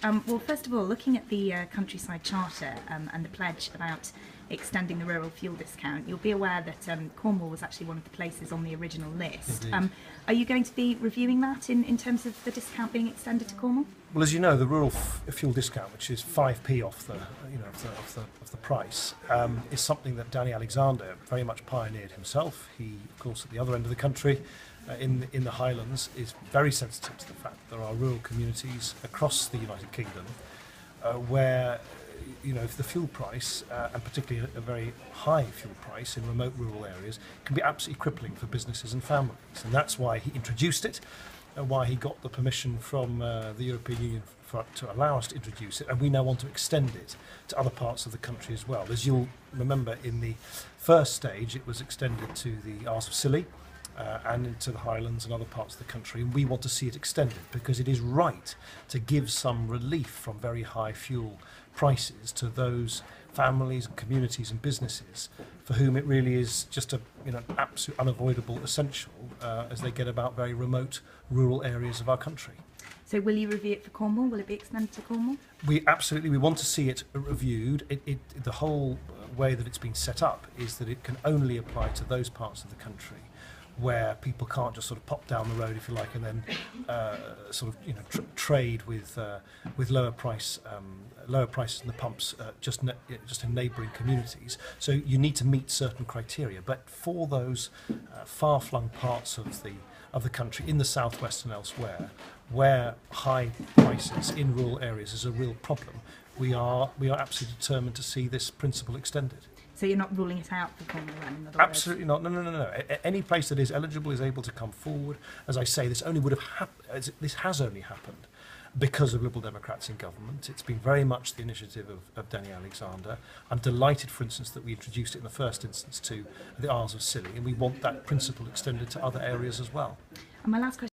Well, first of all, looking at the Countryside Charter and the pledge about extending the rural fuel discount, you'll be aware that Cornwall was actually one of the places on the original list. Are you going to be reviewing that in terms of the discount being extended to Cornwall? Well, as you know, the rural fuel discount, which is 5p off the of the price, is something that Danny Alexander very much pioneered himself. He, of course, at the other end of the country, in the Highlands, is very sensitive to the fact that there are rural communities across the United Kingdom where, if the fuel price, and particularly a very high fuel price in remote rural areas, can be absolutely crippling for businesses and families. And that's why he introduced it, and why he got the permission from the European Union to allow us to introduce it, and we now want to extend it to other parts of the country as well. As you'll remember, in the first stage it was extended to the Isles of Scilly and into the Highlands and other parts of the country, and we want to see it extended because it is right to give some relief from very high fuel prices to those families and communities and businesses for whom it really is just an absolute unavoidable essential as they get about very remote rural areas of our country. So will you review it for Cornwall? Will it be extended to Cornwall? We want to see it reviewed. The whole way that it's been set up is that it can only apply to those parts of the country where people can't just sort of pop down the road, if you like, and then trade with lower prices in the pumps just in neighbouring communities. So you need to meet certain criteria. But for those far-flung parts of the country, in the southwest and elsewhere, where high prices in rural areas is a real problem, we are absolutely determined to see this principle extended. So you're not ruling it out for Cornwall then, in other Absolutely not. No. Any place that is eligible is able to come forward. As I say, this has only happened because of Liberal Democrats in government. It's been very much the initiative of Danny Alexander. I'm delighted, for instance, that we introduced it in the first instance to the Isles of Scilly, and we want that principle extended to other areas as well. And my last question